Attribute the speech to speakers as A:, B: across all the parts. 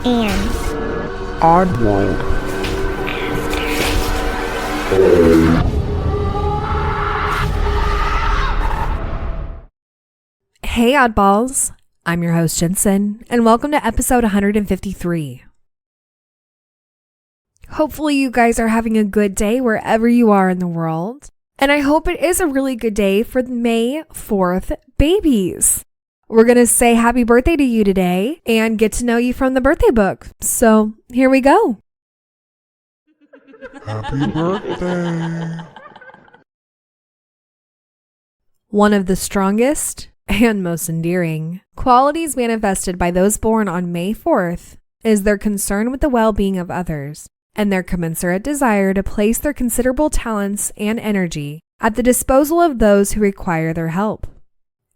A: and
B: Oddworld.
C: Hey oddballs, I'm your host Jensen, and welcome to episode 153. Hopefully you guys are having a good day wherever you are in the world, and I hope it is a really good day for May 4th babies. We're going to say happy birthday to you today and get to know you from the birthday book. So here we go.
B: Happy birthday.
C: One of the strongest and most endearing qualities manifested by those born on May 4th is their concern with the well-being of others and their commensurate desire to place their considerable talents and energy at the disposal of those who require their help.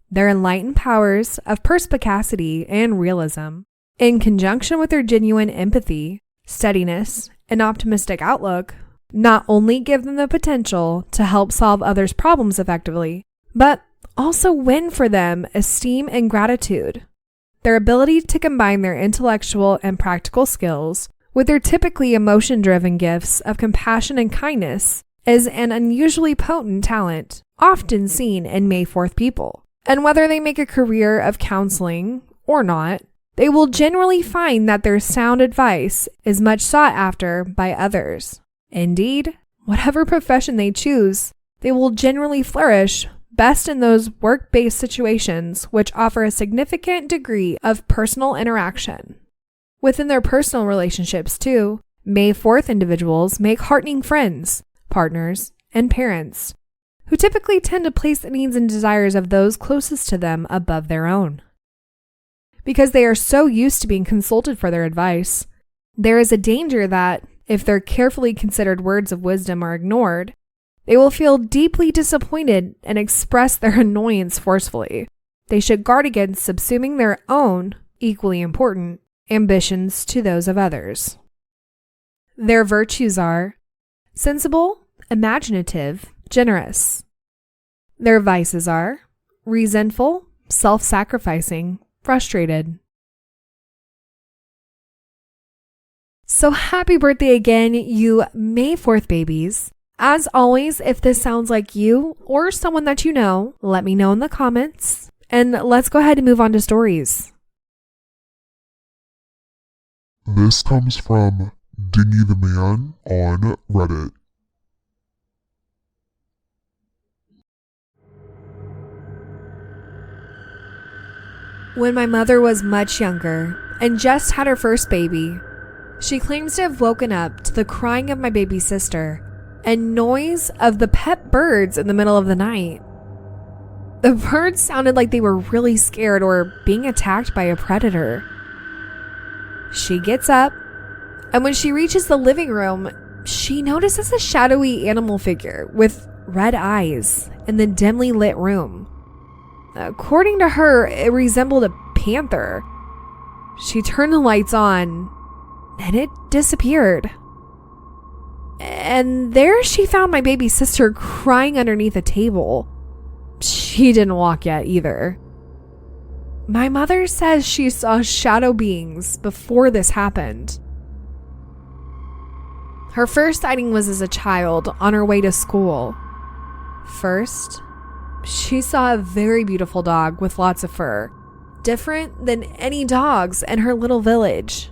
C: Their enlightened powers of perspicacity and realism, in conjunction with their genuine empathy, steadiness, and optimistic outlook, not only give them the potential to help solve others' problems effectively, but also win for them esteem and gratitude. Their ability to combine their intellectual and practical skills with their typically emotion-driven gifts of compassion and kindness is an unusually potent talent, often seen in May 4th people. And whether they make a career of counseling or not, they will generally find that their sound advice is much sought after by others. Indeed, whatever profession they choose, they will generally flourish best in those work-based situations which offer a significant degree of personal interaction. Within their personal relationships, too, May 4th individuals make heartening friends, partners, and parents, who typically tend to place the needs and desires of those closest to them above their own. Because they are so used to being consulted for their advice, there is a danger that, if their carefully considered words of wisdom are ignored, they will feel deeply disappointed and express their annoyance forcefully. They should guard against subsuming their own, equally important, ambitions to those of others. Their virtues are sensible, imaginative, generous. Their vices are resentful, self-sacrificing, frustrated. So happy birthday again, you May 4th babies. As always, if this sounds like you or someone that you know, let me know in the comments. And let's go ahead and move on to stories.
B: This comes from dingytheman on Reddit.
C: When my mother was much younger and just had her first baby, she claims to have woken up to the crying of my baby sister and noise of the pet birds in the middle of the night. The birds sounded like they were really scared or being attacked by a predator. She gets up, and when she reaches the living room, she notices a shadowy animal figure with red eyes in the dimly lit room. According to her, it resembled a panther. She turned the lights on, and it disappeared. And there she found my baby sister crying underneath a table. She didn't walk yet either. My mother says she saw shadow beings before this happened. Her first sighting was as a child on her way to school. First, she saw a very beautiful dog with lots of fur, different than any dogs in her little village.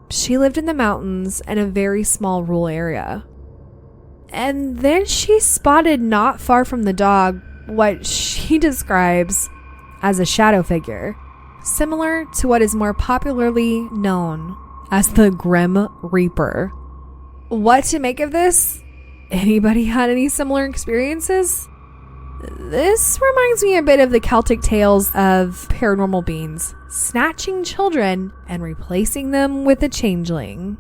C: She lived in the mountains in a very small rural area. And then she spotted not far from the dog what she describes as a shadow figure, similar to what is more popularly known as the Grim Reaper. What to make of this? Anybody had any similar experiences? This reminds me a bit of the Celtic tales of paranormal beings snatching children and replacing them with a changeling.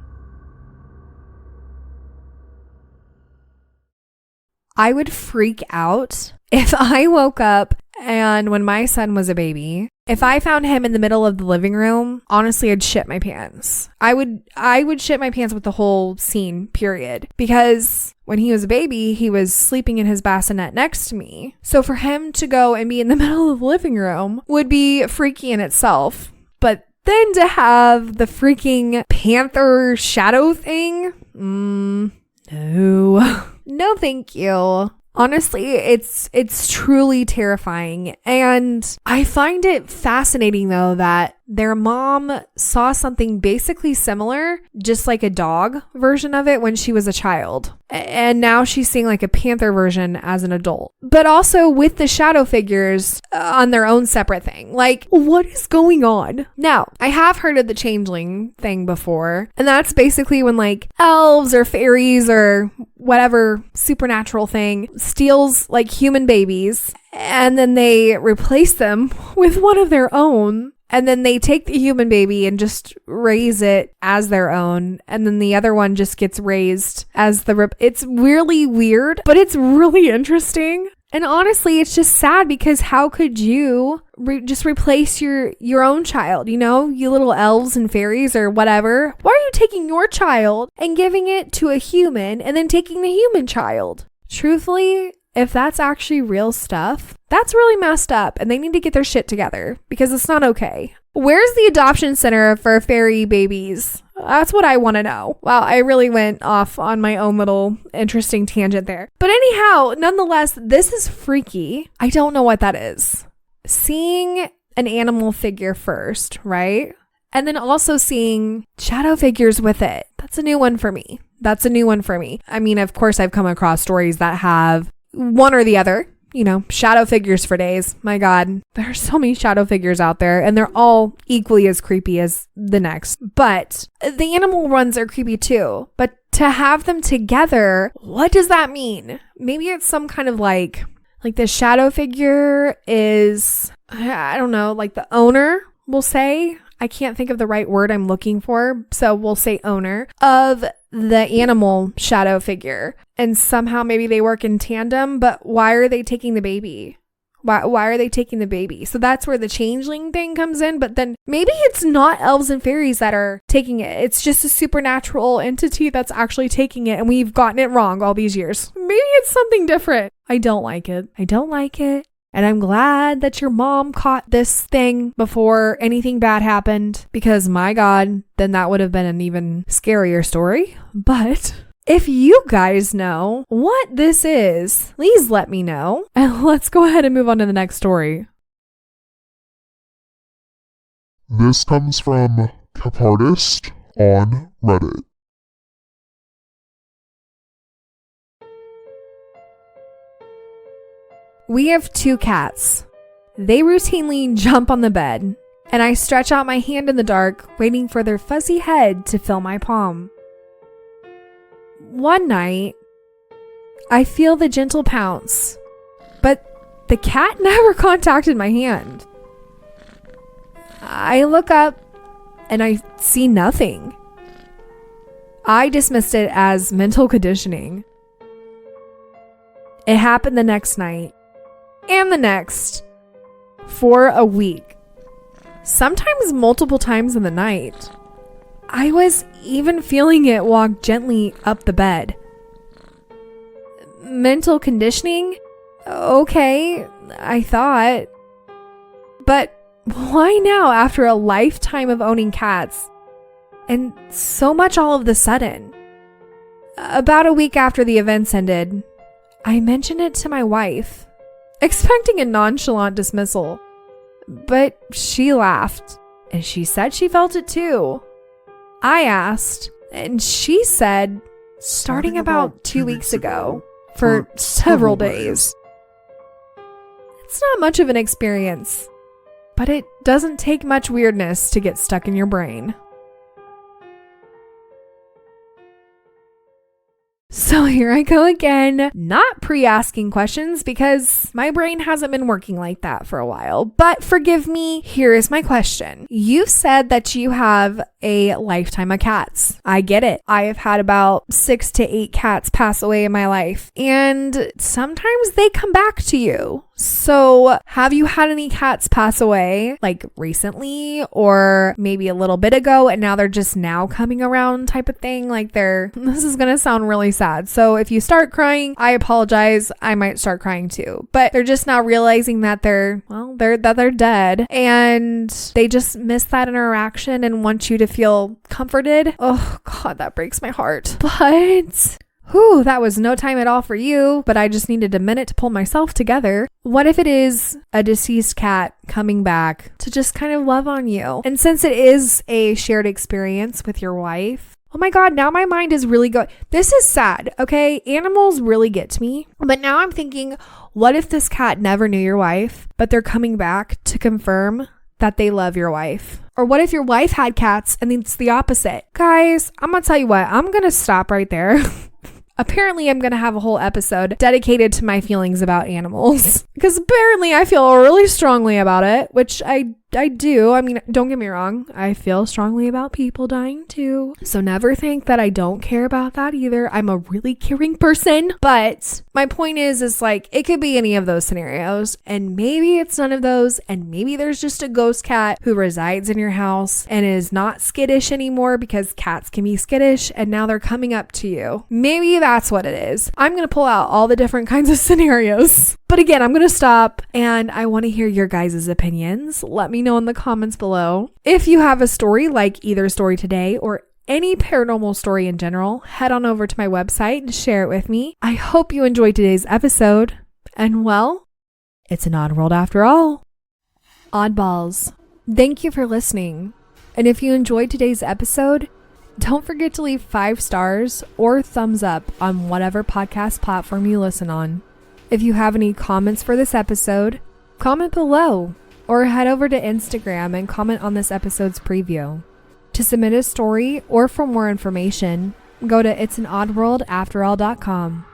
C: I would freak out if I woke up and when my son was a baby, if I found him in the middle of the living room, honestly, I'd shit my pants. I would shit my pants with the whole scene, period. Because when he was a baby, he was sleeping in his bassinet next to me. So for him to go and be in the middle of the living room would be freaky in itself. But Then to have the freaking panther shadow thing? No. No, thank you. Honestly, it's truly terrifying. And I find it fascinating though that their mom saw something basically similar, just like a dog version of it when she was a child. And now she's seeing like a panther version as an adult. But also with the shadow figures on their own separate thing. Like, what is going on? Now, I have heard of the changeling thing before. And that's basically when like elves or fairies or whatever supernatural thing steals like human babies. And then they replace them with one of their own. And then they take the human baby and just raise it as their own. And then the other one just gets raised as it's really weird, but it's really interesting. And honestly, it's just sad because how could you just replace your own child? You know, you little elves and fairies or whatever. Why are you taking your child and giving it to a human and then taking the human child? Truthfully, if that's actually real stuff, that's really messed up and they need to get their shit together because it's not okay. Where's the adoption center for fairy babies? That's what I want to know. Wow, I really went off on my own little interesting tangent there. But anyhow, nonetheless, this is freaky. I don't know what that is. Seeing an animal figure first, right? And then also seeing shadow figures with it. That's a new one for me. I mean, of course, I've come across stories that have one or the other, you know, shadow figures for days. My God, there are so many shadow figures out there and they're all equally as creepy as the next. But the animal ones are creepy too. But to have them together, what does that mean? Maybe it's some kind of like the shadow figure is, I don't know, like the owner, we'll say. I can't think of the right word I'm looking for, so we'll say owner of the animal shadow figure. And somehow maybe they work in tandem, but why are they taking the baby? Why are they taking the baby? So that's where the changeling thing comes in, but then maybe it's not elves and fairies that are taking it. It's just a supernatural entity that's actually taking it, and we've gotten it wrong all these years. Maybe it's something different. I don't like it. And I'm glad that your mom caught this thing before anything bad happened, because my God, then that would have been an even scarier story. But if you guys know what this is, please let me know. And let's go ahead and move on to the next story.
B: This comes from Kephartist on Reddit.
C: We have 2 cats. They routinely jump on the bed, and I stretch out my hand in the dark, waiting for their fuzzy head to fill my palm. One night, I feel the gentle pounce, but the cat never contacted my hand. I look up, and I see nothing. I dismissed it as mental conditioning. It happened the next night. And the next, for a week, sometimes multiple times in the night. I was even feeling it walk gently up the bed. Mental conditioning? Okay, I thought. But why now after a lifetime of owning cats? And so much all of the sudden. About a week after the events ended, I mentioned it to my wife, expecting a nonchalant dismissal, but she laughed and she said she felt it too. I asked and she said, starting about 2 weeks ago, for several days. It's not much of an experience, but it doesn't take much weirdness to get stuck in your brain. So here I go again, not pre-asking questions because my brain hasn't been working like that for a while. But forgive me, here is my question. You said that you have a lifetime of cats. I get it. I have had about 6 to 8 cats pass away in my life. And sometimes they come back to you. So have you had any cats pass away like recently or maybe a little bit ago and now they're just now coming around type of thing? Like this is going to sound really sad. So if you start crying, I apologize. I might start crying too, but they're just now realizing that they're dead and they just miss that interaction and want you to feel comforted. Oh God, that breaks my heart. But that was no time at all for you, but I just needed a minute to pull myself together. What if it is a deceased cat coming back to just kind of love on you? And since it is a shared experience with your wife, oh my God, now my mind is really going. This is sad, okay? Animals really get to me. But now I'm thinking, what if this cat never knew your wife, but they're coming back to confirm that they love your wife? Or what if your wife had cats and it's the opposite? Guys, I'm gonna tell you what, I'm gonna stop right there. Apparently, I'm going to have a whole episode dedicated to my feelings about animals because apparently I feel really strongly about it, which I do. I mean, don't get me wrong. I feel strongly about people dying too. So never think that I don't care about that either. I'm a really caring person. But my point is like, it could be any of those scenarios. And maybe it's none of those. And maybe there's just a ghost cat who resides in your house and is not skittish anymore because cats can be skittish. And now they're coming up to you. Maybe that's what it is. I'm going to pull out all the different kinds of scenarios. But again, I'm going to stop and I want to hear your guys' opinions. Let me know in the comments below. If you have a story like either story today or any paranormal story in general, head on over to my website and share it with me. I hope you enjoyed today's episode. And well, it's an odd world after all. Oddballs, thank you for listening. And if you enjoyed today's episode, don't forget to leave 5 stars or thumbs up on whatever podcast platform you listen on. If you have any comments for this episode, comment below or head over to Instagram and comment on this episode's preview. To submit a story or for more information, go to itsanoddworldafterall.com.